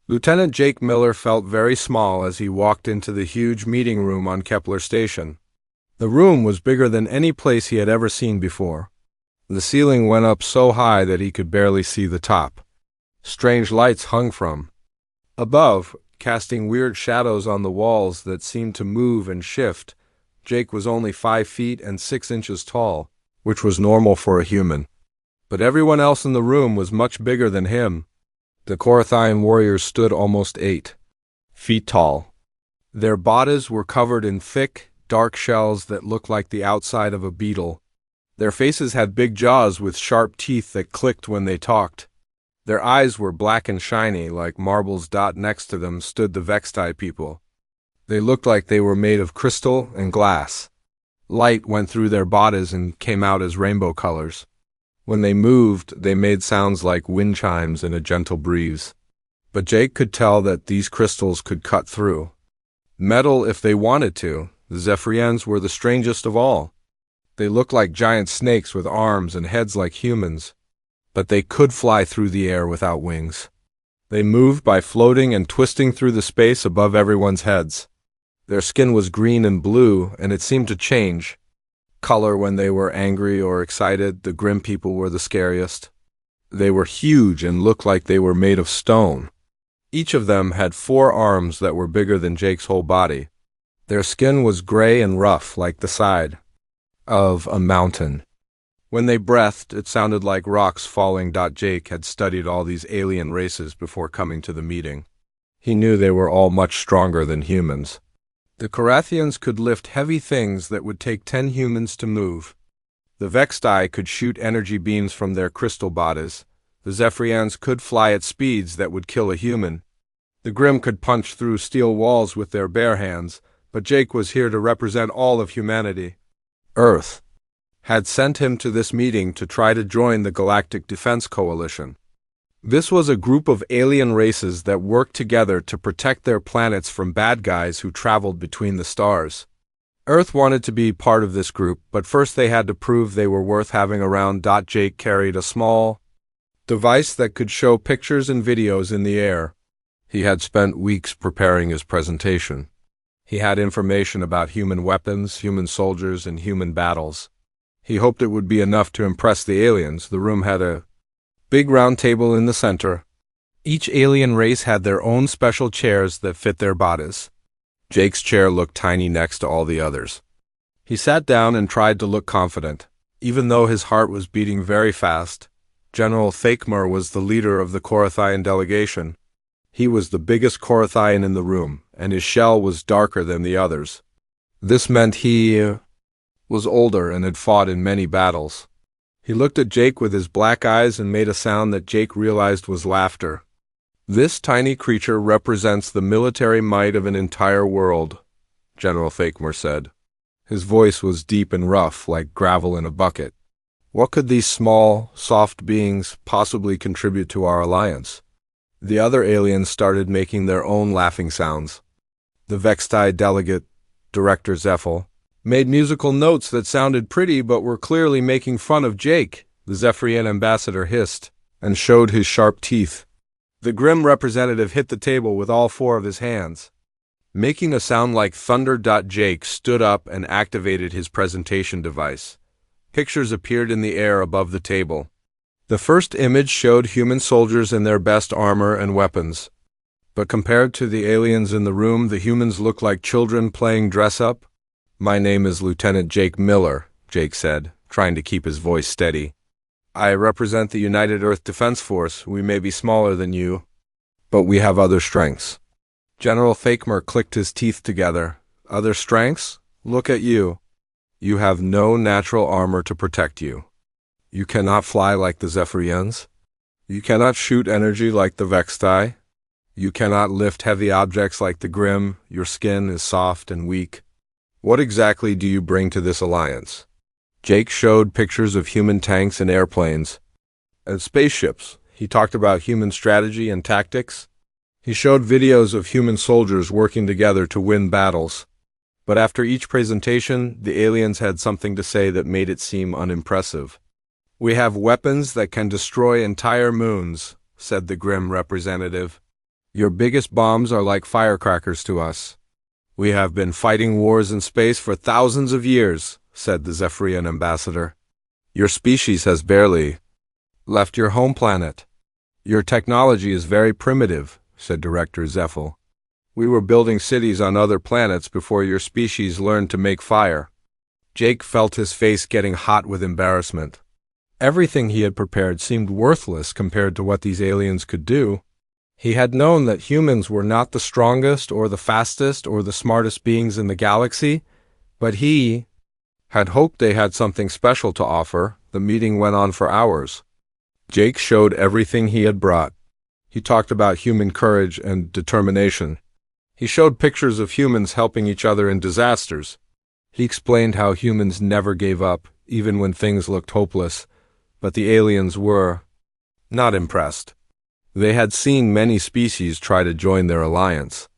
Lieutenant Jake Miller felt very small as he walked into the huge meeting room on Kepler Station. The room was bigger than any place he had ever seen before. The ceiling went up so high that he could barely see the top. Strange lights hung from above, casting weird shadows on the walls that seemed to move and shift. Jake was only 5 feet and 6 inches tall, which was normal for a human. But everyone else in the room was much bigger than him. The Korathian warriors stood almost 8 feet tall. Their bodies were covered in thick, dark shells that looked like the outside of a beetle. Their faces had big jaws with sharp teeth that clicked when they talked. Their eyes were black and shiny, like marbles. Next to them stood the Vextai people. They looked like they were made of crystal and glass. Light went through their bodies and came out as rainbow colors. When they moved, they made sounds like wind chimes in a gentle breeze. But Jake could tell that these crystals could cut through metal if they wanted to. The Zephyrians were the strangest of all. They looked like giant snakes with arms and heads like humans, but they could fly through the air without wings. They moved by floating and twisting through the space above everyone's heads. Their skin was green and blue, and it seemed to change color when they were angry or excited. The grim people were the scariest. They were huge and looked like they were made of stone. Each of them had 4 arms that were bigger than Jake's whole body. Their skin was gray and rough like the side of a mountain. When they breathed, it sounded like rocks falling. Jake had studied all these alien races before coming to the meeting. He knew they were all much stronger than humans. The Korathians could lift heavy things that would take 10 humans to move. The Vextai could shoot energy beams from their crystal bodies. The Zephyrians could fly at speeds that would kill a human. The Grimm could punch through steel walls with their bare hands, but Jake was here to represent all of humanity. Earth had sent him to this meeting to try to join the Galactic Defense Coalition. This was a group of alien races that worked together to protect their planets from bad guys who traveled between the stars. Earth wanted to be part of this group, but first they had to prove they were worth having around. Jake carried a small device that could show pictures and videos in the air. He had spent weeks preparing his presentation. He had information about human weapons, human soldiers, and human battles. He hoped it would be enough to impress the aliens. The room had a big round table in the center. Each alien race had their own special chairs that fit their bodies. Jake's chair looked tiny next to all the others. He sat down and tried to look confident, even though his heart was beating very fast. General Thakmur was the leader of the Korathian delegation. He was the biggest Korathian in the room, and his shell was darker than the others. This meant he was older and had fought in many battles. He looked at Jake with his black eyes and made a sound that Jake realized was laughter. This tiny creature represents the military might of an entire world, General Thakmur said. His voice was deep and rough, like gravel in a bucket. What could these small, soft beings possibly contribute to our alliance? The other aliens started making their own laughing sounds. The Vextai delegate, Director Zephyl, made musical notes that sounded pretty but were clearly making fun of Jake. The Zephyrian ambassador hissed and showed his sharp teeth. The grim representative hit the table with all 4 of his hands, making a sound like thunder. Jake stood up and activated his presentation device. Pictures appeared in the air above the table. The first image showed human soldiers in their best armor and weapons. But compared to the aliens in the room, the humans looked like children playing dress-up. "My name is Lieutenant Jake Miller," Jake said, trying to keep his voice steady. "I represent the United Earth Defense Force. We may be smaller than you, but we have other strengths." General Thakmur clicked his teeth together. "Other strengths? Look at you. You have no natural armor to protect you. You cannot fly like the Zephyrians. You cannot shoot energy like the Vextai. You cannot lift heavy objects like the Grimm. Your skin is soft and weak. What exactly do you bring to this alliance?" Jake showed pictures of human tanks and airplanes and spaceships. He talked about human strategy and tactics. He showed videos of human soldiers working together to win battles. But after each presentation, the aliens had something to say that made it seem unimpressive. "We have weapons that can destroy entire moons," said the grim representative. Your biggest bombs are like firecrackers to us. We have been fighting wars in space for thousands of years, said the Zephyrian ambassador. Your species has barely left your home planet. Your technology is very primitive, said Director Zephyl. We were building cities on other planets before your species learned to make fire. Jake felt his face getting hot with embarrassment. Everything he had prepared seemed worthless compared to what these aliens could do. He had known that humans were not the strongest or the fastest or the smartest beings in the galaxy, but he had hoped they had something special to offer. The meeting went on for hours. Jake showed everything he had brought. He talked about human courage and determination. He showed pictures of humans helping each other in disasters. He explained how humans never gave up, even when things looked hopeless, but the aliens were not impressed. They had seen many species try to join their alliance.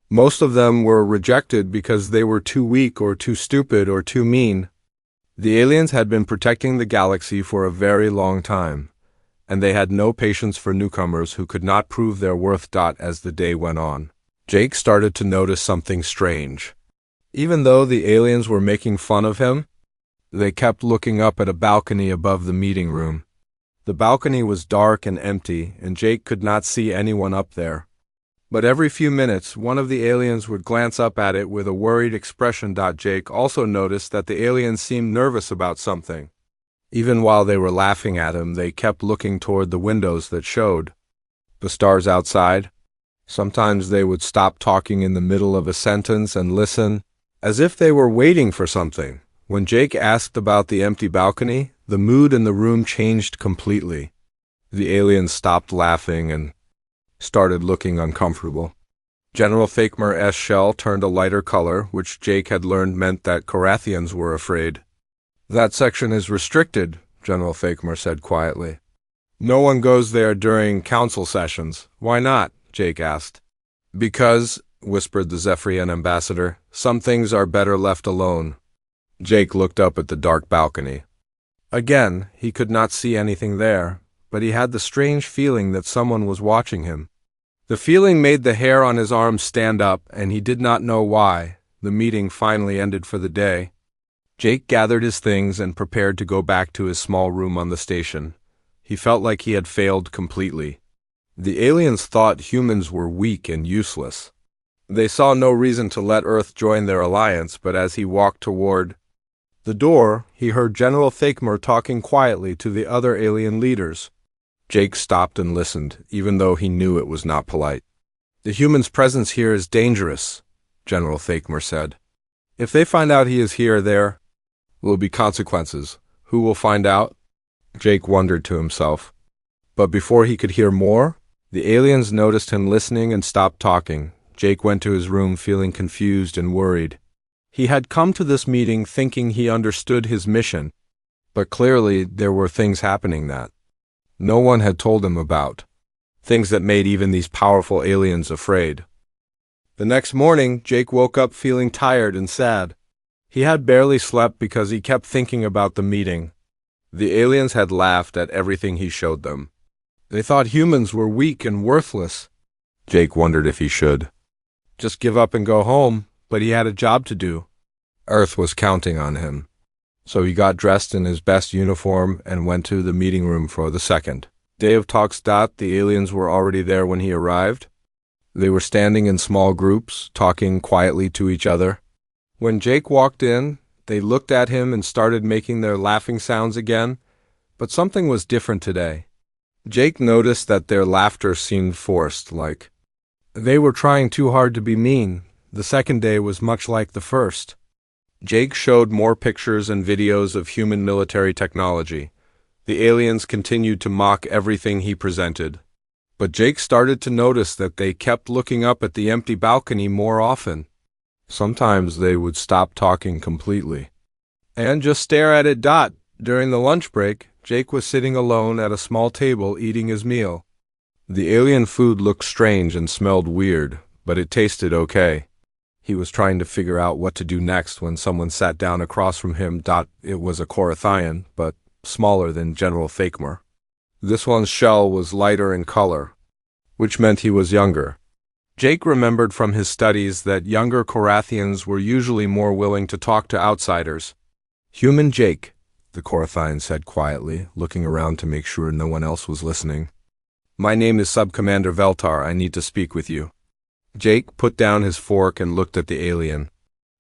Most of them were rejected because they were too weak or too stupid or too mean. The aliens had been protecting the galaxy for a very long time, and they had no patience for newcomers who could not prove their worth. As the day went on, Jake started to notice something strange. Even though the aliens were making fun of him, they kept looking up at a balcony above the meeting room. The balcony was dark and empty, and Jake could not see anyone up there. But every few minutes, one of the aliens would glance up at it with a worried expression. Jake also noticed that the aliens seemed nervous about something. Even while they were laughing at him, they kept looking toward the windows that showed the stars outside. Sometimes they would stop talking in the middle of a sentence and listen, as if they were waiting for something. When Jake asked about the empty balcony, the mood in the room changed completely. The aliens stopped laughing and started looking uncomfortable. General Fakmer's shell turned a lighter color, which Jake had learned meant that Korathians were afraid. That section is restricted, General Fakmer said quietly. No one goes there during council sessions. Why not? Jake asked. Because, whispered the Zephyrian ambassador, some things are better left alone. Jake looked up at the dark balcony. Again, he could not see anything there, but he had the strange feeling that someone was watching him. The feeling made the hair on his arms stand up, and he did not know why. The meeting finally ended for the day. Jake gathered his things and prepared to go back to his small room on the station. He felt like he had failed completely. The aliens thought humans were weak and useless. They saw no reason to let Earth join their alliance, but as he walked toward the door, he heard General Fakmer talking quietly to the other alien leaders. Jake stopped and listened, even though he knew it was not polite. The human's presence here is dangerous, General Fakmer said. If they find out he is here, there will be consequences. Who will find out? Jake wondered to himself. But before he could hear more, the aliens noticed him listening and stopped talking. Jake went to his room feeling confused and worried. He had come to this meeting thinking he understood his mission, but clearly there were things happening that no one had told him about, things that made even these powerful aliens afraid. The next morning, Jake woke up feeling tired and sad. He had barely slept because he kept thinking about the meeting. The aliens had laughed at everything he showed them. They thought humans were weak and worthless. Jake wondered if he should just give up and go home, but he had a job to do. Earth was counting on him. So he got dressed in his best uniform and went to the meeting room for the second day of talks. The aliens were already there when he arrived. They were standing in small groups, talking quietly to each other. When Jake walked in, they looked at him and started making their laughing sounds again, but something was different today. Jake noticed that their laughter seemed forced, like they were trying too hard to be mean. The second day was much like the first. Jake showed more pictures and videos of human military technology. The aliens continued to mock everything he presented. But Jake started to notice that they kept looking up at the empty balcony more often. Sometimes they would stop talking completely and just stare at it. During the lunch break, Jake was sitting alone at a small table eating his meal. The alien food looked strange and smelled weird, but it tasted okay. He was trying to figure out what to do next when someone sat down across from him. It was a Korathian, but smaller than General Fakmer. This one's shell was lighter in color, which meant he was younger. Jake remembered from his studies that younger Korathians were usually more willing to talk to outsiders. "Human Jake," the Korathian said quietly, looking around to make sure no one else was listening. "My name is Sub-Commander Veltar. I need to speak with you." Jake put down his fork and looked at the alien.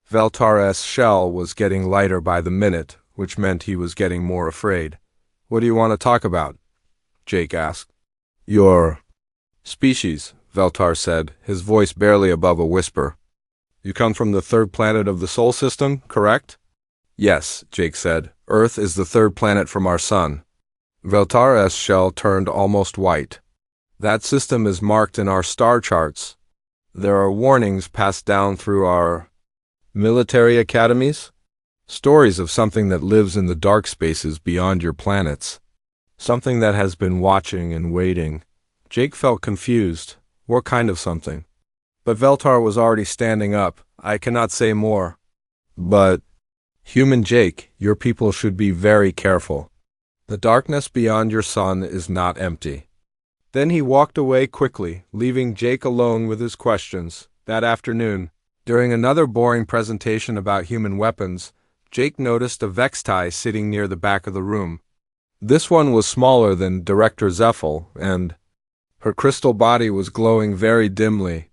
Veltar's shell was getting lighter by the minute, which meant he was getting more afraid. "What do you want to talk about?" Jake asked. "Your species," Veltar said, his voice barely above a whisper. "You come from the third planet of the Sol system, correct?" "Yes," Jake said. "Earth is the third planet from our sun." Veltar's shell turned almost white. "That system is marked in our star charts. There are warnings passed down through our military academies. Stories of something that lives in the dark spaces beyond your planets. Something that has been watching and waiting." Jake felt confused. What kind of something? But Veltar was already standing up. "I cannot say more. But, human Jake, your people should be very careful. The darkness beyond your sun is not empty." Then he walked away quickly, leaving Jake alone with his questions. That afternoon, during another boring presentation about human weapons, Jake noticed a Vextai sitting near the back of the room. This one was smaller than Director Zeffel, and her crystal body was glowing very dimly.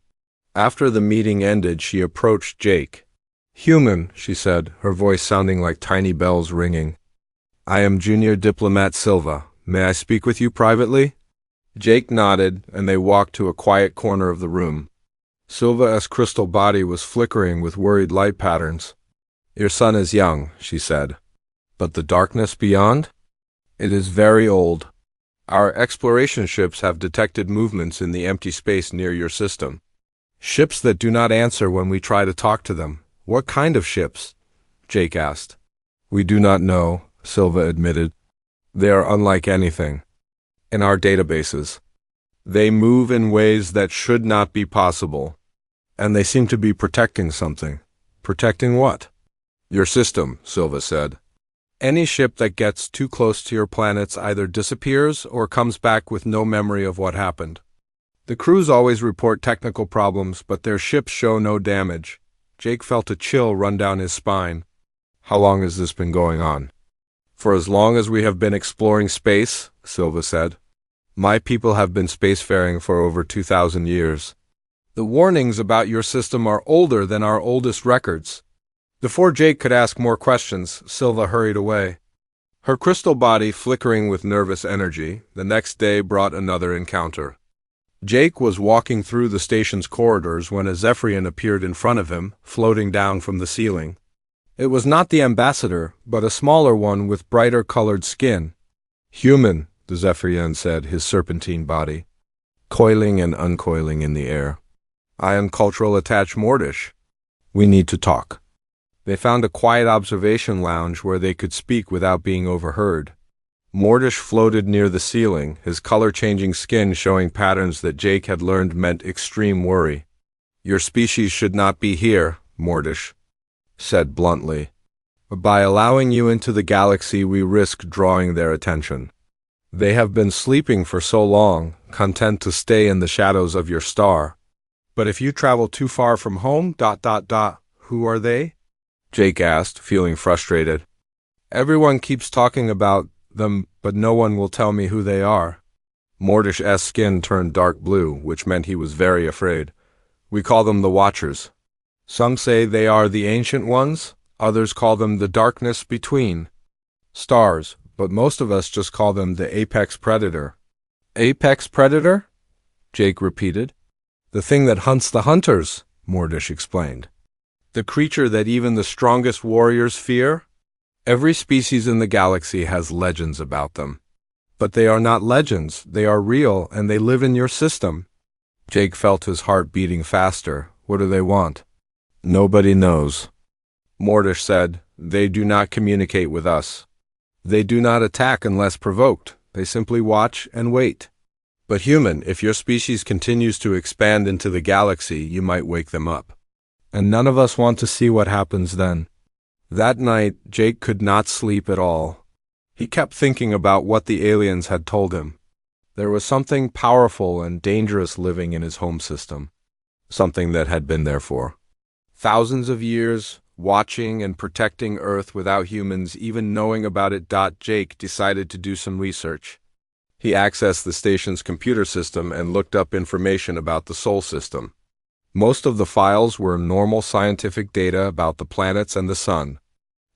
After the meeting ended, she approached Jake. "Human," she said, her voice sounding like tiny bells ringing. "I am Junior Diplomat Silva. May I speak with you privately?" Jake nodded, and they walked to a quiet corner of the room. Silva's crystal body was flickering with worried light patterns. "Your son is young," she said. "But the darkness beyond? It is very old. Our exploration ships have detected movements in the empty space near your system. Ships that do not answer when we try to talk to them." "What kind of ships?" Jake asked. "We do not know," Silva admitted. "They are unlike anything in our databases. They move in ways that should not be possible. And they seem to be protecting something." "Protecting what?" "Your system," Silva said. "Any ship that gets too close to your planets either disappears or comes back with no memory of what happened. The crews always report technical problems, but their ships show no damage." Jake felt a chill run down his spine. "How long has this been going on?" "For as long as we have been exploring space," Silva said. "My people have been spacefaring for over 2,000 years. The warnings about your system are older than our oldest records." Before Jake could ask more questions, Silva hurried away. Her crystal body flickering with nervous energy, the next day brought another encounter. Jake was walking through the station's corridors when a Zephyrian appeared in front of him, floating down from the ceiling. It was not the ambassador, but a smaller one with brighter colored skin. "Human," the Zephyrian said, his serpentine body coiling and uncoiling in the air. "I am Cultural Attach Mordish. We need to talk." They found a quiet observation lounge where they could speak without being overheard. Mordish floated near the ceiling, his color-changing skin showing patterns that Jake had learned meant extreme worry. "Your species should not be here," Mordish said bluntly. "By allowing you into the galaxy, we risk drawing their attention. They have been sleeping for so long, content to stay in the shadows of your star. But if you travel too far from home, who are they?" Jake asked, feeling frustrated. "Everyone keeps talking about them, but no one will tell me who they are." Mordish's skin turned dark blue, which meant he was very afraid. "We call them the Watchers. Some say they are the Ancient Ones, others call them the Darkness Between Stars, but most of us just call them the Apex Predator." "Apex Predator?" Jake repeated. "The thing that hunts the hunters," Mordish explained. "The creature that even the strongest warriors fear? Every species in the galaxy has legends about them. But they are not legends, they are real, and they live in your system." Jake felt his heart beating faster. "What do they want?" "Nobody knows." Mordish said, "They do not communicate with us. They do not attack unless provoked. They simply watch and wait. But human, if your species continues to expand into the galaxy, you might wake them up. And none of us want to see what happens then." That night, Jake could not sleep at all. He kept thinking about what the aliens had told him. There was something powerful and dangerous living in his home system. something that had been there for thousands of years, watching and protecting Earth without humans even knowing about it. Jake decided to do some research. He accessed the station's computer system and looked up information about the Sol system. Most of the files were normal scientific data about the planets and the sun,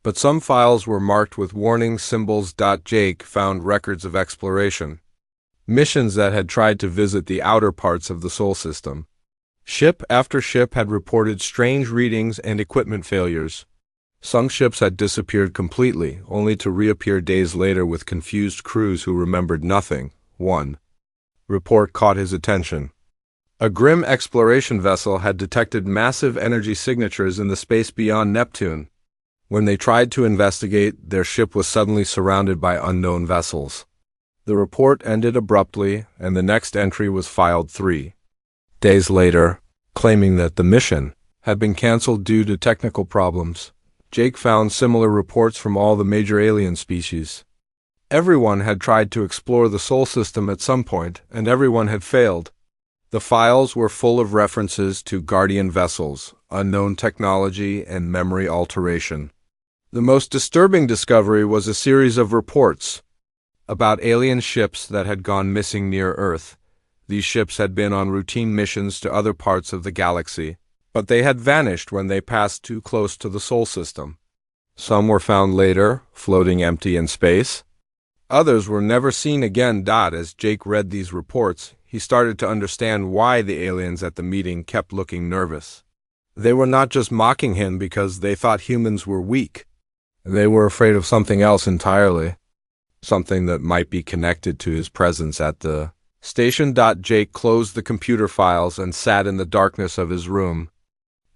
but some files were marked with warning symbols. Jake found records of exploration, missions that had tried to visit the outer parts of the Sol system. Ship after ship had reported strange readings and equipment failures. Some ships had disappeared completely, only to reappear days later with confused crews who remembered nothing. One report caught his attention. A grim exploration vessel had detected massive energy signatures in the space beyond Neptune. When they tried to investigate, their ship was suddenly surrounded by unknown vessels. The report ended abruptly, and the next entry was filed 3 days later, claiming that the mission had been canceled due to technical problems. Jake found similar reports from all the major alien species. Everyone had tried to explore the Sol system at some point, and everyone had failed. The files were full of references to guardian vessels, unknown technology, and memory alteration. The most disturbing discovery was a series of reports about alien ships that had gone missing near Earth. These ships had been on routine missions to other parts of the galaxy, but they had vanished when they passed too close to the Sol system. Some were found later, floating empty in space. Others were never seen again. As Jake read these reports, he started to understand why the aliens at the meeting kept looking nervous. They were not just mocking him because they thought humans were weak. They were afraid of something else entirely, something that might be connected to his presence at the station. Jake closed the computer files and sat in the darkness of his room.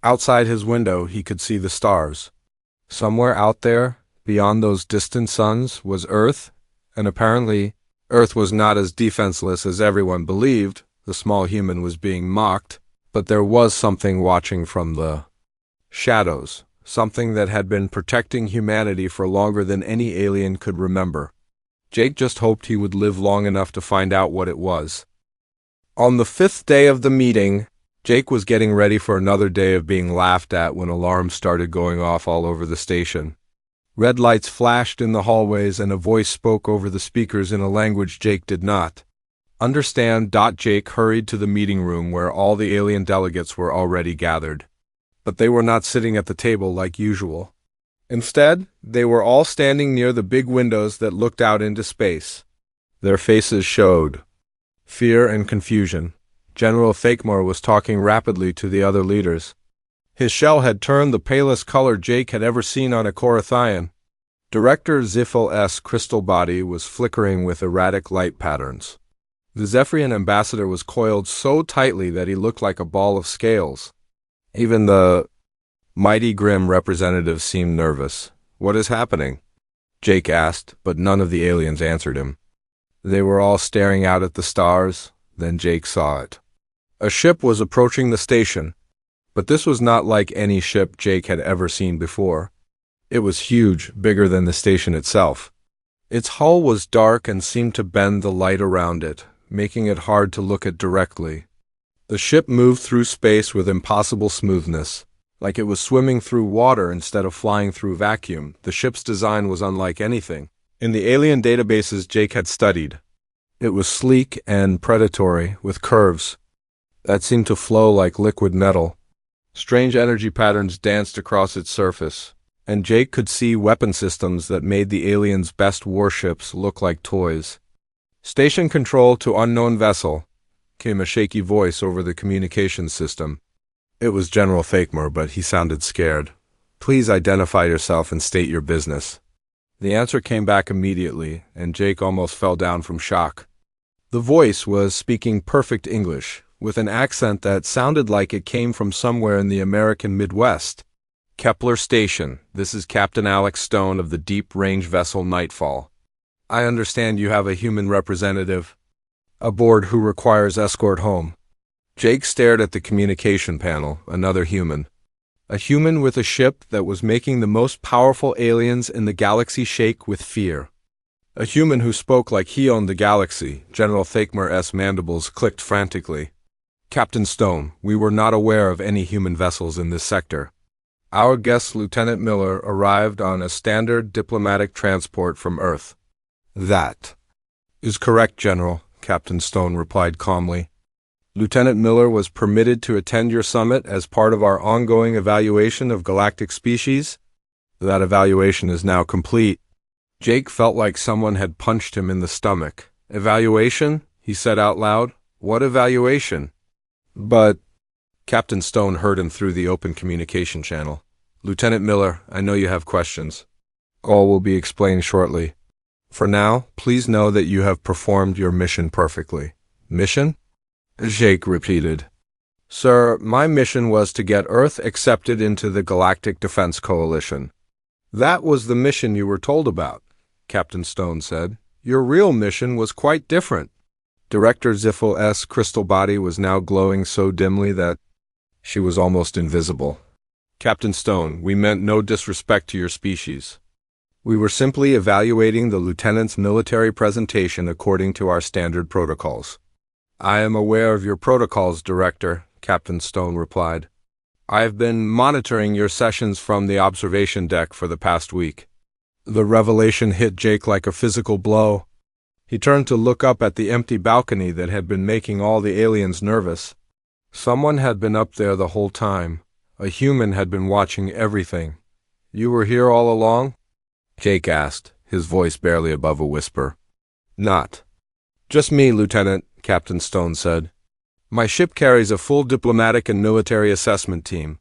Outside his window, he could see the stars. Somewhere out there, beyond those distant suns, was Earth, and apparently, Earth was not as defenseless as everyone believed. The small human was being mocked, but there was something watching from the shadows, something that had been protecting humanity for longer than any alien could remember. Jake just hoped he would live long enough to find out what it was. On the 5th day of the meeting, Jake was getting ready for another day of being laughed at when alarms started going off all over the station. Red lights flashed in the hallways and a voice spoke over the speakers in a language Jake did not understand. Jake hurried to the meeting room where all the alien delegates were already gathered. But they were not sitting at the table like usual. Instead, they were all standing near the big windows that looked out into space. Their faces showed fear and confusion. General Fakemore was talking rapidly to the other leaders. His shell had turned the palest color Jake had ever seen on a Korathian. Director Ziffel-S crystal body was flickering with erratic light patterns. The Zephyrian ambassador was coiled so tightly that he looked like a ball of scales. Even the mighty grim representative seemed nervous. "What is happening?" Jake asked, but none of the aliens answered him. They were all staring out at the stars. Then Jake saw it. A ship was approaching the station, but this was not like any ship Jake had ever seen before. It was huge, bigger than the station itself. Its hull was dark and seemed to bend the light around it, making it hard to look at directly. The ship moved through space with impossible smoothness, like it was swimming through water instead of flying through vacuum. The ship's design was unlike anything in the alien databases Jake had studied. It was sleek and predatory, with curves that seemed to flow like liquid metal. Strange energy patterns danced across its surface, and Jake could see weapon systems that made the aliens' best warships look like toys. "Station control to unknown vessel," came a shaky voice over the communications system. It was General Fakemore, but he sounded scared. "Please identify yourself and state your business." The answer came back immediately, and Jake almost fell down from shock. The voice was speaking perfect English, with an accent that sounded like it came from somewhere in the American Midwest. "Kepler Station, this is Captain Alex Stone of the deep-range vessel Nightfall. I understand you have a human representative aboard who requires escort home." Jake stared at the communication panel. Another human. A human with a ship that was making the most powerful aliens in the galaxy shake with fear. A human who spoke like he owned the galaxy. General Fakemore's mandibles clicked frantically. Captain Stone, we were not aware of any human vessels in this sector. Our guest, Lieutenant Miller, arrived on a standard diplomatic transport from Earth. That is correct, General, Captain Stone replied calmly. Lieutenant Miller was permitted to attend your summit as part of our ongoing evaluation of galactic species. That evaluation is now complete. Jake felt like someone had punched him in the stomach. Evaluation? He said out loud. What evaluation? But Captain Stone heard him through the open communication channel. Lieutenant Miller, I know you have questions. All will be explained shortly. For now, please know that you have performed your mission perfectly. Mission? Jake repeated. Sir, my mission was to get Earth accepted into the Galactic Defense Coalition. That was the mission you were told about, Captain Stone said. Your real mission was quite different. Director Ziffel-S' crystal body was now glowing so dimly that she was almost invisible. Captain Stone, we meant no disrespect to your species. We were simply evaluating the lieutenant's military presentation according to our standard protocols. I am aware of your protocols, Director, Captain Stone replied. I have been monitoring your sessions from the observation deck for the past week. The revelation hit Jake like a physical blow. He turned to look up at the empty balcony that had been making all the aliens nervous. Someone had been up there the whole time. A human had been watching everything. You were here all along? Jake asked, his voice barely above a whisper. Not. Just me, Lieutenant, Captain Stone said. My ship carries a full diplomatic and military assessment team.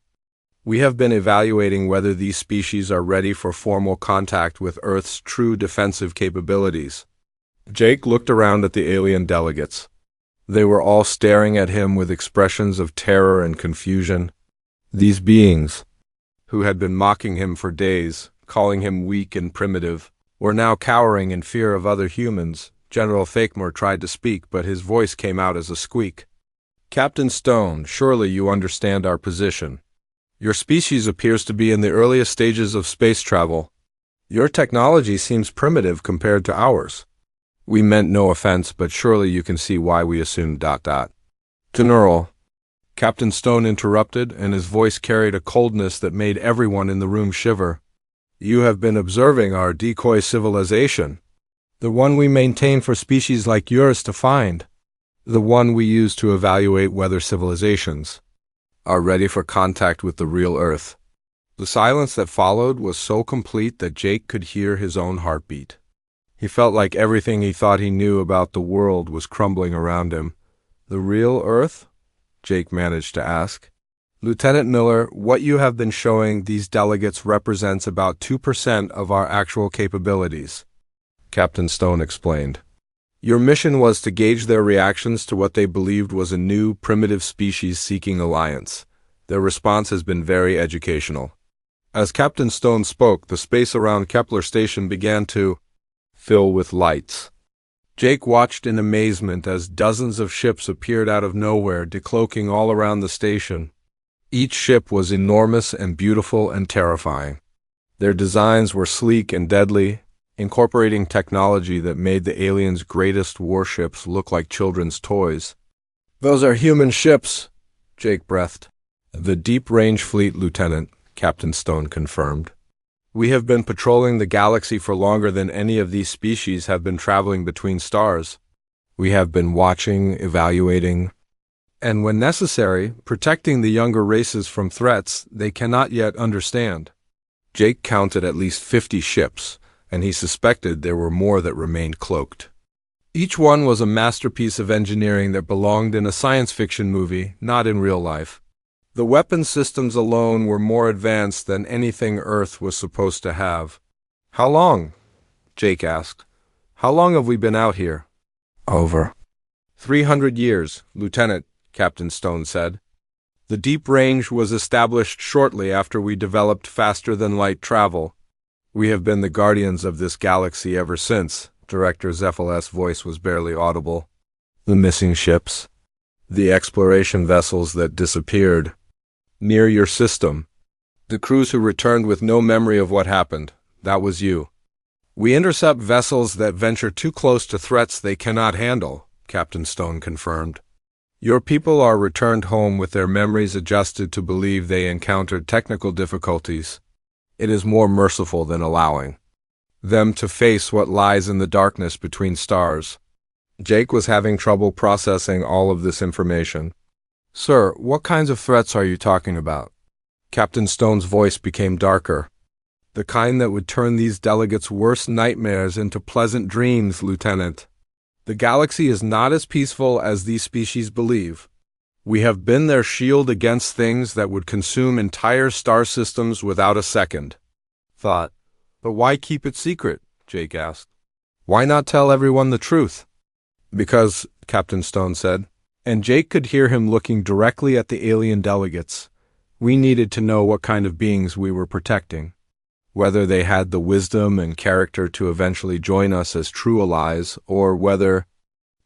We have been evaluating whether these species are ready for formal contact with Earth's true defensive capabilities. Jake looked around at the alien delegates. They were all staring at him with expressions of terror and confusion. These beings, who had been mocking him for days, calling him weak and primitive, were now cowering in fear of other humans. General Fakemore tried to speak, but his voice came out as a squeak. Captain Stone, surely you understand our position. Your species appears to be in the earliest stages of space travel. Your technology seems primitive compared to ours. We meant no offense, but surely you can see why we assumed ... General, Captain Stone interrupted, and his voice carried a coldness that made everyone in the room shiver. You have been observing our decoy civilization, the one we maintain for species like yours to find, the one we use to evaluate whether civilizations are ready for contact with the real Earth. The silence that followed was so complete that Jake could hear his own heartbeat. He felt like everything he thought he knew about the world was crumbling around him. The real Earth? Jake managed to ask. Lieutenant Miller, what you have been showing these delegates represents about 2% of our actual capabilities, Captain Stone explained. Your mission was to gauge their reactions to what they believed was a new, primitive species seeking alliance. Their response has been very educational. As Captain Stone spoke, the space around Kepler Station began to fill with lights. Jake watched in amazement as dozens of ships appeared out of nowhere, decloaking all around the station. Each ship was enormous and beautiful and terrifying. Their designs were sleek and deadly, incorporating technology that made the aliens' greatest warships look like children's toys. Those are human ships, Jake breathed. The Deep Range Fleet, Lieutenant, Captain Stone confirmed. We have been patrolling the galaxy for longer than any of these species have been traveling between stars. We have been watching, evaluating, and when necessary, protecting the younger races from threats they cannot yet understand. Jake counted at least 50 ships, and he suspected there were more that remained cloaked. Each one was a masterpiece of engineering that belonged in a science fiction movie, not in real life. The weapon systems alone were more advanced than anything Earth was supposed to have. How long? Jake asked. How long have we been out here? Over 300 years, Lieutenant, Captain Stone said. The Deep Range was established shortly after we developed faster-than-light travel. We have been the guardians of this galaxy ever since. Director Ziffel-S' voice was barely audible. The missing ships. The exploration vessels that disappeared. Near your system. The crews who returned with no memory of what happened. That was you. We intercept vessels that venture too close to threats they cannot handle, Captain Stone confirmed. Your people are returned home with their memories adjusted to believe they encountered technical difficulties. It is more merciful than allowing them to face what lies in the darkness between stars. Jake was having trouble processing all of this information. Sir, what kinds of threats are you talking about? Captain Stone's voice became darker. The kind that would turn these delegates' worst nightmares into pleasant dreams, Lieutenant. The galaxy is not as peaceful as these species believe. We have been their shield against things that would consume entire star systems without a second thought. But why keep it secret? Jake asked. Why not tell everyone the truth? Because, Captain Stone said, and Jake could hear him looking directly at the alien delegates, we needed to know what kind of beings we were protecting. Whether they had the wisdom and character to eventually join us as true allies, or whether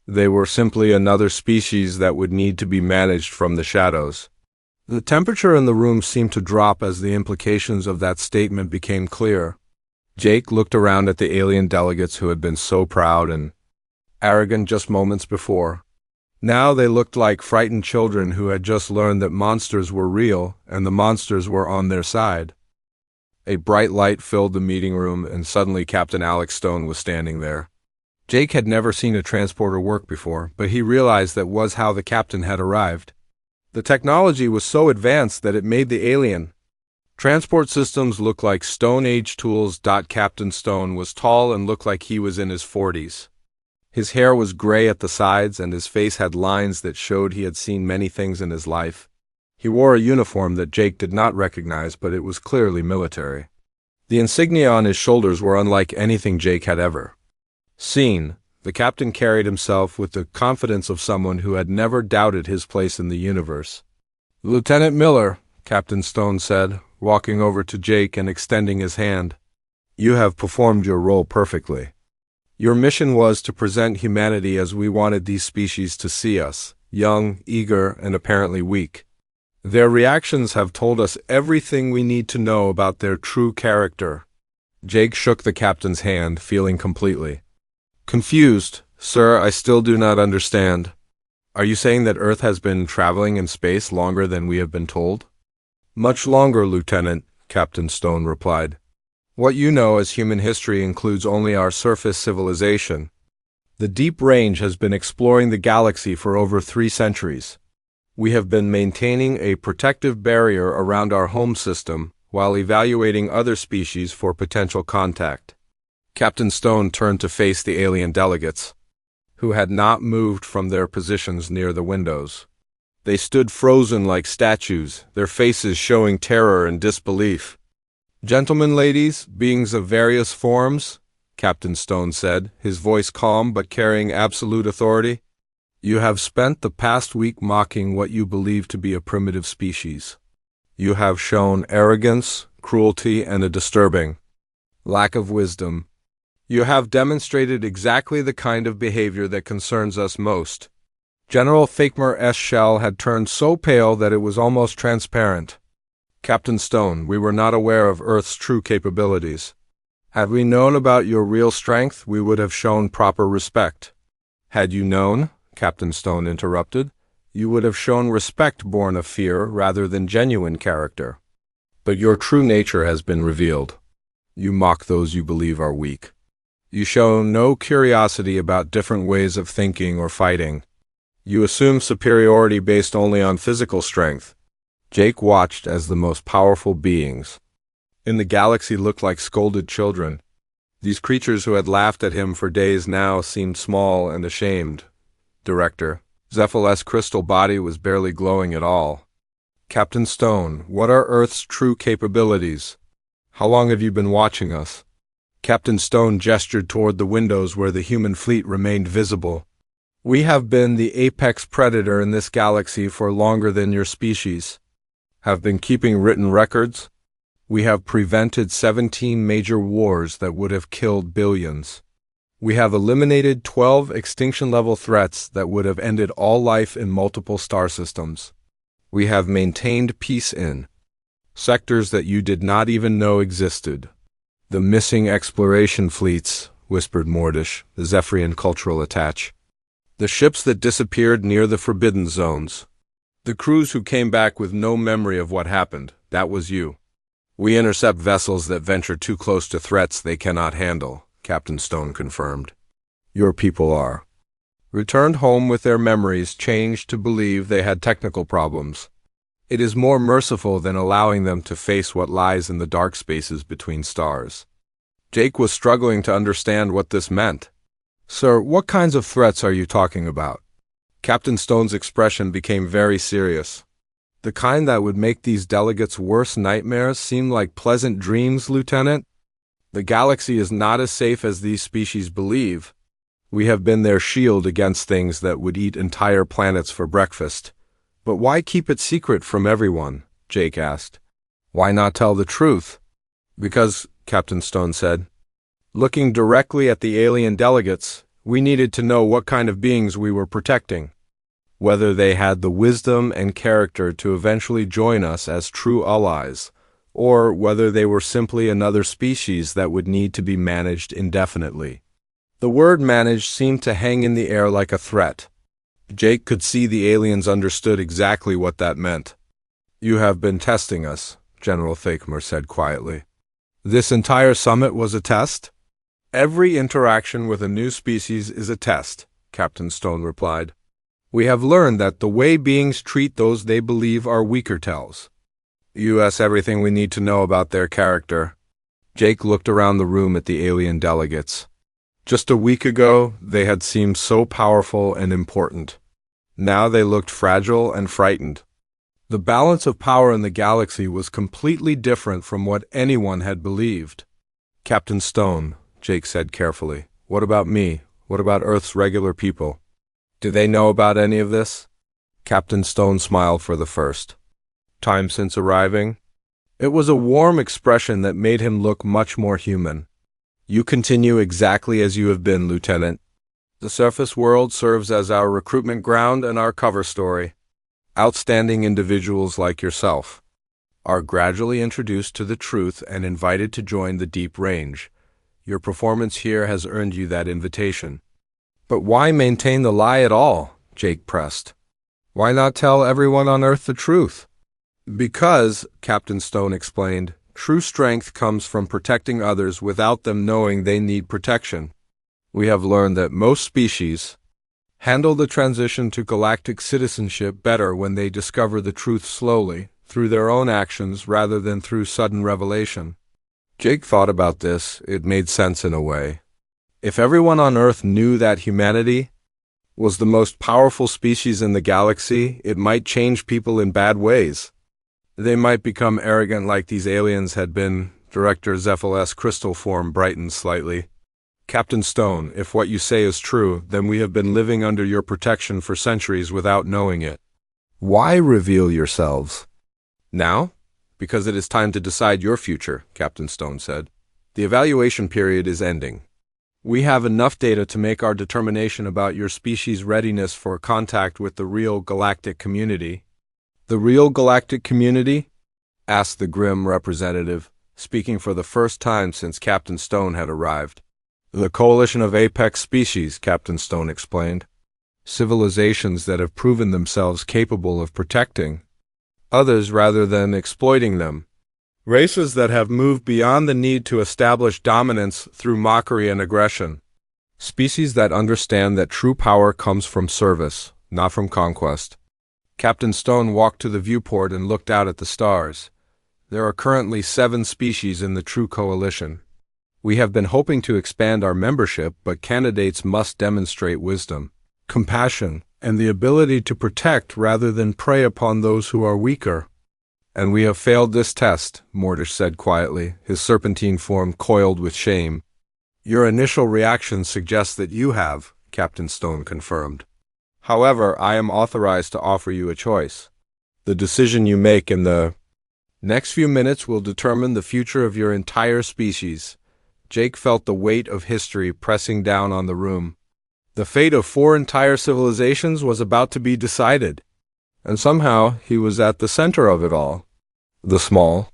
they were simply another species that would need to be managed from the shadows. The temperature in the room seemed to drop as the implications of that statement became clear. Jake looked around at the alien delegates who had been so proud and arrogant just moments before. Now they looked like frightened children who had just learned that monsters were real and the monsters were on their side. A bright light filled the meeting room, and suddenly Captain Alex Stone was standing there. Jake had never seen a transporter work before, but he realized that was how the captain had arrived. The technology was so advanced that it made the alien transport systems look like Stone Age tools. Captain Stone was tall and looked like he was in his 40s. His hair was gray at the sides, and his face had lines that showed he had seen many things in his life. He wore a uniform that Jake did not recognize, but it was clearly military. The insignia on his shoulders were unlike anything Jake had ever seen. The captain carried himself with the confidence of someone who had never doubted his place in the universe. Lieutenant Miller, Captain Stone said, walking over to Jake and extending his hand. You have performed your role perfectly. Your mission was to present humanity as we wanted these species to see us, young, eager, and apparently weak. Their reactions have told us everything we need to know about their true character. Jake shook the captain's hand, feeling completely confused. Sir, I still do not understand. Are you saying that Earth has been traveling in space longer than we have been told? Much longer, Lieutenant, Captain Stone replied. What you know as human history includes only our surface civilization. The Deep Range has been exploring the galaxy for over 3 centuries. We have been maintaining a protective barrier around our home system while evaluating other species for potential contact. Captain Stone turned to face the alien delegates, who had not moved from their positions near the windows. They stood frozen like statues, their faces showing terror and disbelief. Gentlemen, ladies, beings of various forms, Captain Stone said, his voice calm but carrying absolute authority. You have spent the past week mocking what you believe to be a primitive species. You have shown arrogance, cruelty, and a disturbing lack of wisdom. You have demonstrated exactly the kind of behavior that concerns us most. General Thakmer S. Shell had turned so pale that it was almost transparent. Captain Stone, we were not aware of Earth's true capabilities. Had we known about your real strength, we would have shown proper respect. Had you known, Captain Stone interrupted, you would have shown respect born of fear rather than genuine character. But your true nature has been revealed. You mock those you believe are weak. You show no curiosity about different ways of thinking or fighting. You assume superiority based only on physical strength. Jake watched as the most powerful beings in the galaxy looked like scolded children. These creatures who had laughed at him for days now seemed small and ashamed. Director, Zephyle's crystal body was barely glowing at all. Captain Stone, what are Earth's true capabilities? How long have you been watching us? Captain Stone gestured toward the windows where the human fleet remained visible. We have been the apex predator in this galaxy for longer than your species. Have been keeping written records. We have prevented 17 major wars that would have killed billions. We have eliminated 12 extinction-level threats that would have ended all life in multiple star systems. We have maintained peace in sectors that you did not even know existed. The missing exploration fleets, whispered Mordish, the Zephyrian cultural attach. The ships that disappeared near the forbidden zones. The crews who came back with no memory of what happened, that was you. We intercept vessels that venture too close to threats they cannot handle, Captain Stone confirmed. Your people are. Returned home with their memories changed to believe they had technical problems. It is more merciful than allowing them to face what lies in the dark spaces between stars. Jake was struggling to understand what this meant. Sir, what kinds of threats are you talking about? Captain Stone's expression became very serious. The kind that would make these delegates' worst nightmares seem like pleasant dreams, Lieutenant? The galaxy is not as safe as these species believe. We have been their shield against things that would eat entire planets for breakfast. But why keep it secret from everyone? Jake asked. Why not tell the truth? Because, Captain Stone said, looking directly at the alien delegates, we needed to know what kind of beings we were protecting. Whether they had the wisdom and character to eventually join us as true allies, or whether they were simply another species that would need to be managed indefinitely. The word managed seemed to hang in the air like a threat. Jake could see the aliens understood exactly what that meant. You have been testing us, General Thakmer said quietly. This entire summit was a test? Every interaction with a new species is a test, Captain Stone replied. We have learned that the way beings treat those they believe are weaker tells us everything we need to know about their character. Jake looked around the room at the alien delegates. Just a week ago, they had seemed so powerful and important. Now they looked fragile and frightened. The balance of power in the galaxy was completely different from what anyone had believed. Captain Stone, Jake said carefully, what about me? What about Earth's regular people? Do they know about any of this? Captain Stone smiled for the first time since arriving. It was a warm expression that made him look much more human. You continue exactly as you have been, Lieutenant. The surface world serves as our recruitment ground and our cover story. Outstanding individuals like yourself are gradually introduced to the truth and invited to join the deep range. Your performance here has earned you that invitation. But why maintain the lie at all? Jake pressed. Why not tell everyone on Earth the truth? Because, Captain Stone explained, true strength comes from protecting others without them knowing they need protection. We have learned that most species handle the transition to galactic citizenship better when they discover the truth slowly, through their own actions rather than through sudden revelation. Jake thought about this. It made sense in a way. If everyone on Earth knew that humanity was the most powerful species in the galaxy, it might change people in bad ways. They might become arrogant like these aliens had been. Director Zephylos' crystal form brightened slightly. Captain Stone, if what you say is true, then we have been living under your protection for centuries without knowing it. Why reveal yourselves? Now? Because it is time to decide your future, Captain Stone said. The evaluation period is ending. We have enough data to make our determination about your species' readiness for contact with the real galactic community. The real galactic community? Asked the grim representative, speaking for the first time since Captain Stone had arrived. The coalition of apex species, Captain Stone explained. Civilizations that have proven themselves capable of protecting others rather than exploiting them. Races that have moved beyond the need to establish dominance through mockery and aggression. Species that understand that true power comes from service, not from conquest. Captain Stone walked to the viewport and looked out at the stars. There are currently 7 species in the true coalition. We have been hoping to expand our membership, but candidates must demonstrate wisdom, compassion, and the ability to protect rather than prey upon those who are weaker. And we have failed this test, Mordish said quietly, his serpentine form coiled with shame. Your initial reaction suggests that you have, Captain Stone confirmed. However, I am authorized to offer you a choice. The decision you make in the next few minutes will determine the future of your entire species. Jake felt the weight of history pressing down on the room. The fate of 4 entire civilizations was about to be decided, and somehow he was at the center of it all. The small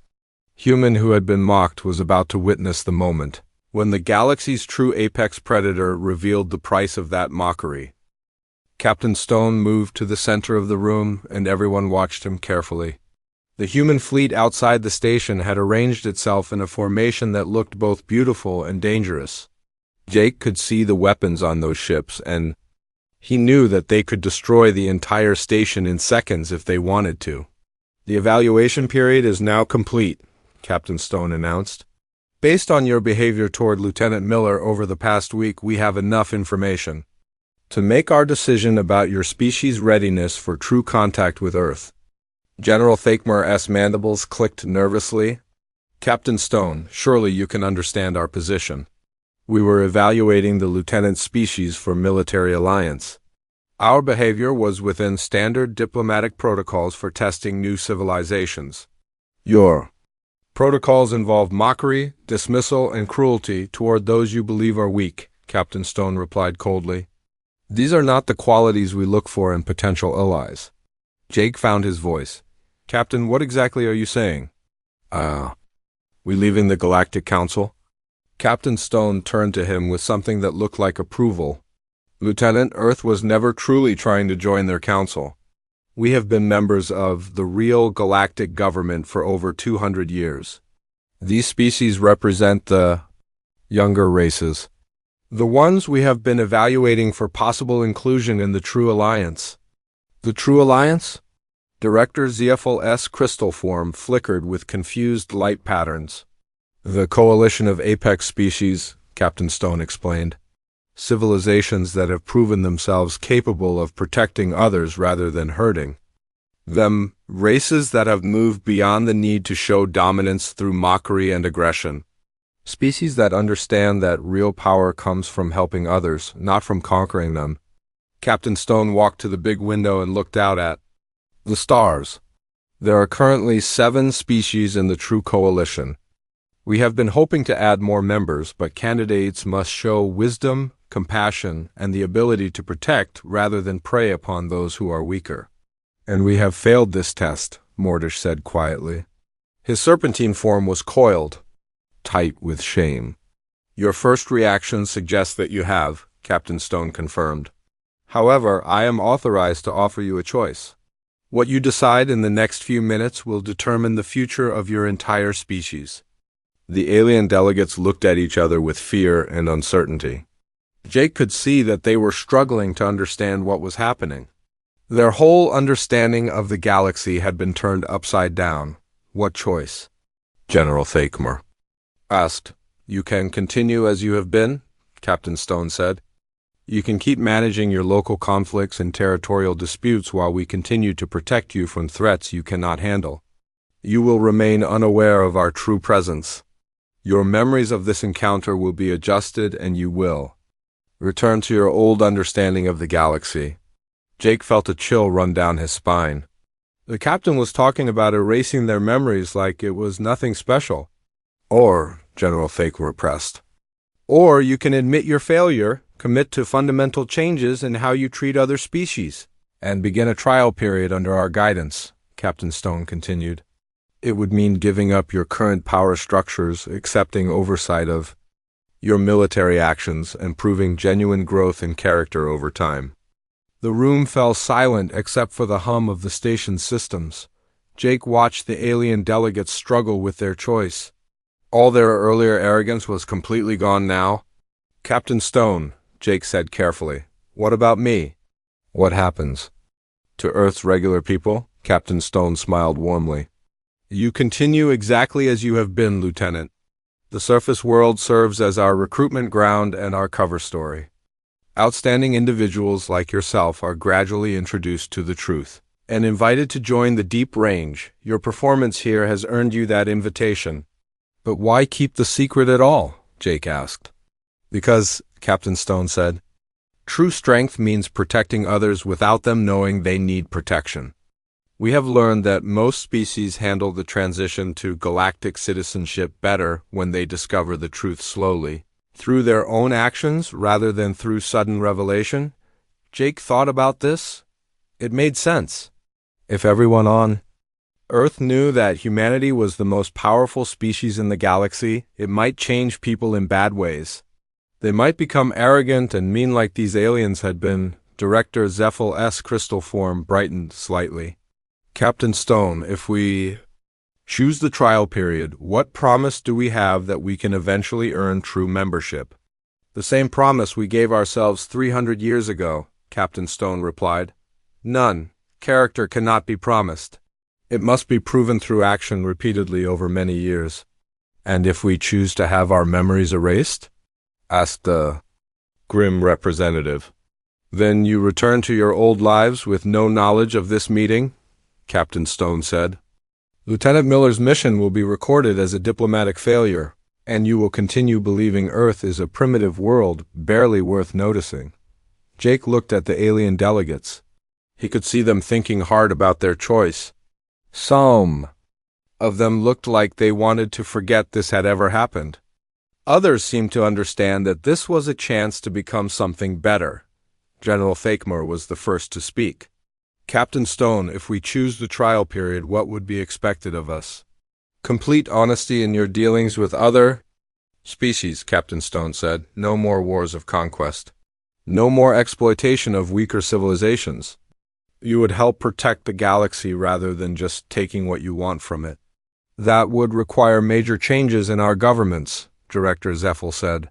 human who had been mocked was about to witness the moment when the galaxy's true apex predator revealed the price of that mockery. Captain Stone moved to the center of the room, and everyone watched him carefully. The human fleet outside the station had arranged itself in a formation that looked both beautiful and dangerous. Jake could see the weapons on those ships, and he knew that they could destroy the entire station in seconds if they wanted to. "The evaluation period is now complete," Captain Stone announced. "Based on your behavior toward Lieutenant Miller over the past week, we have enough information to make our decision about your species' readiness for true contact with Earth." General Thakmar's mandibles clicked nervously. "Captain Stone, surely you can understand our position. We were evaluating the lieutenant's species for military alliance. Our behavior was within standard diplomatic protocols for testing new civilizations. Your protocols involve mockery, dismissal, and cruelty toward those you believe are weak," Captain Stone replied coldly. "These are not the qualities we look for in potential allies." Jake found his voice. "Captain, what exactly are you saying?" We leaving the Galactic Council?" Captain Stone turned to him with something that looked like approval. "Lieutenant, Earth was never truly trying to join their council. We have been members of the real galactic government for over 200 years. These species represent the younger races, the ones we have been evaluating for possible inclusion in the True Alliance." "The True Alliance?" Director Zephyl's crystal form flickered with confused light patterns. "The coalition of apex species," Captain Stone explained. "Civilizations that have proven themselves capable of protecting others rather than hurting them. Races that have moved beyond the need to show dominance through mockery and aggression. Species that understand that real power comes from helping others, not from conquering them." Captain Stone walked to the big window and looked out at the stars. "There are currently 7 species in the True Coalition. We have been hoping to add more members, but candidates must show wisdom, compassion, and the ability to protect rather than prey upon those who are weaker. And we have failed this test," Mordish said quietly. His serpentine form was coiled, tight with shame. "Your first reaction suggests that you have," Captain Stone confirmed. "However, I am authorized to offer you a choice. What you decide in the next few minutes will determine the future of your entire species." The alien delegates looked at each other with fear and uncertainty. Jake could see that they were struggling to understand what was happening. Their whole understanding of the galaxy had been turned upside down. "What choice?" General Thakmar asked. "You can continue as you have been," Captain Stone said. "You can keep managing your local conflicts and territorial disputes while we continue to protect you from threats you cannot handle. You will remain unaware of our true presence. Your memories of this encounter will be adjusted, and you will return to your old understanding of the galaxy." Jake felt a chill run down his spine. The captain was talking about erasing their memories like it was nothing special. "Or," General Thakmar pressed, "or you can admit your failure, commit to fundamental changes in how you treat other species, and begin a trial period under our guidance," Captain Stone continued. "It would mean giving up your current power structures, accepting oversight of your military actions, and proving genuine growth in character over time." The room fell silent except for the hum of the station's systems. Jake watched the alien delegates struggle with their choice. All their earlier arrogance was completely gone now. "Captain Stone," Jake said carefully, "what about me? What happens to Earth's regular people?" Captain Stone smiled warmly. "You continue exactly as you have been, Lieutenant. The surface world serves as our recruitment ground and our cover story. Outstanding individuals like yourself are gradually introduced to the truth and invited to join the deep range. Your performance here has earned you that invitation." "But why keep the secret at all?" Jake asked. "Because," Captain Stone said, "true strength means protecting others without them knowing they need protection. We have learned that most species handle the transition to galactic citizenship better when they discover the truth slowly, through their own actions rather than through sudden revelation." Jake thought about this. It made sense. If everyone on Earth knew that humanity was the most powerful species in the galaxy, it might change people in bad ways. They might become arrogant and mean like these aliens had been Director Zephyl crystal form brightened slightly. Captain Stone, if we choose the trial period, what promise do we have that we can eventually earn true membership? The same promise we gave ourselves 300 years ago, Captain Stone replied. None. Character cannot be promised. It must be proven through action repeatedly over many years. And if we choose to have our memories erased? Asked the grim representative. Then you return to your old lives with no knowledge of this meeting? Captain Stone said. Lieutenant Miller's mission will be recorded as a diplomatic failure, and you will continue believing Earth is a primitive world barely worth noticing. Jake looked at the alien delegates. He could see them thinking hard about their choice. Some of them looked like they wanted to forget this had ever happened. Others seemed to understand that this was a chance to become something better. General Thakemore was the first to speak. Captain Stone, if we choose the trial period, what would be expected of us? Complete honesty in your dealings with other species, Captain Stone said. No more wars of conquest. No more exploitation of weaker civilizations. You would help protect the galaxy rather than just taking what you want from it. That would require major changes in our governments, Director Zephyl said.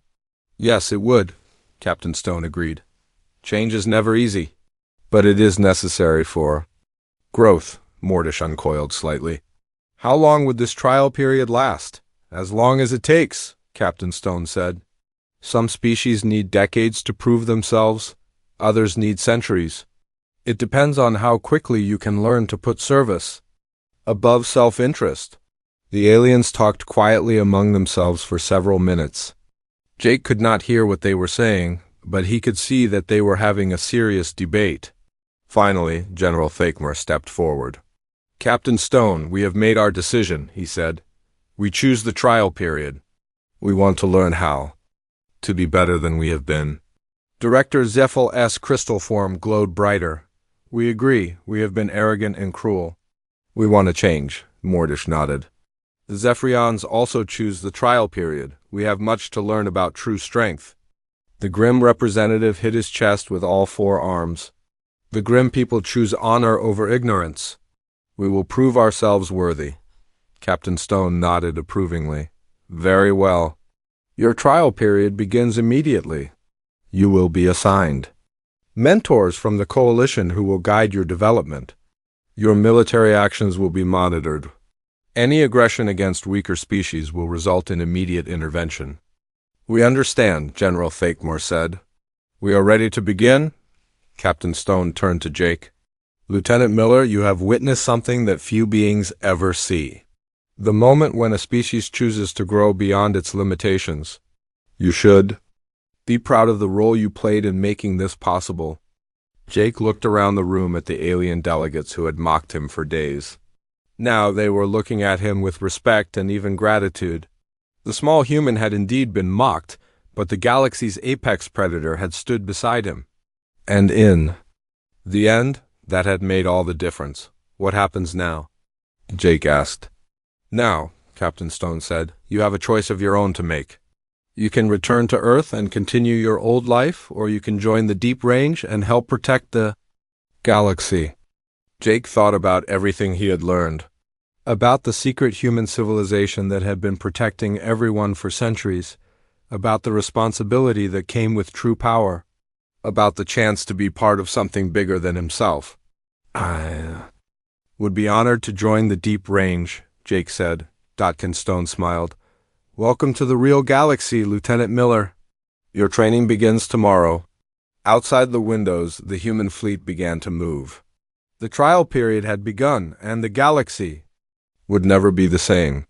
Yes, it would, Captain Stone agreed. Change is never easy, but it is necessary for growth, Mordish uncoiled slightly. How long would this trial period last? As long as it takes, Captain Stone said. Some species need decades to prove themselves, others need centuries. It depends on how quickly you can learn to put service above self-interest. The aliens talked quietly among themselves for several minutes. Jake could not hear what they were saying, but he could see that they were having a serious debate. Finally, General Thakemore stepped forward. Captain Stone, we have made our decision, he said. We choose the trial period. We want to learn how to be better than we have been. Director Zephyl's crystal form glowed brighter. We agree, we have been arrogant and cruel. We want to change, Mordish nodded. The Zephyrians also choose the trial period. We have much to learn about true strength. The grim representative hit his chest with all four arms. The grim people choose honor over ignorance. We will prove ourselves worthy. Captain Stone nodded approvingly. Very well. Your trial period begins immediately. You will be assigned mentors from the coalition who will guide your development. Your military actions will be monitored. Any aggression against weaker species will result in immediate intervention. We understand, General Thakemore said. We are ready to begin? Captain Stone turned to Jake. Lieutenant Miller, you have witnessed something that few beings ever see. The moment when a species chooses to grow beyond its limitations. You should be proud of the role you played in making this possible. Jake looked around the room at the alien delegates who had mocked him for days. Now they were looking at him with respect and even gratitude. The small human had indeed been mocked, but the galaxy's apex predator had stood beside him. And in the end, that had made all the difference. What happens now? Jake asked. Now, Captain Stone said, you have a choice of your own to make. You can return to Earth and continue your old life, or you can join the Deep Range and help protect the galaxy. Jake thought about everything he had learned. About the secret human civilization that had been protecting everyone for centuries. About the responsibility that came with true power. About the chance to be part of something bigger than himself. I would be honored to join the Deep Range, Jake said. Captain Stone smiled. Welcome to the real galaxy, Lieutenant Miller. Your training begins tomorrow. Outside the windows, the human fleet began to move. The trial period had begun, and the galaxy would never be the same.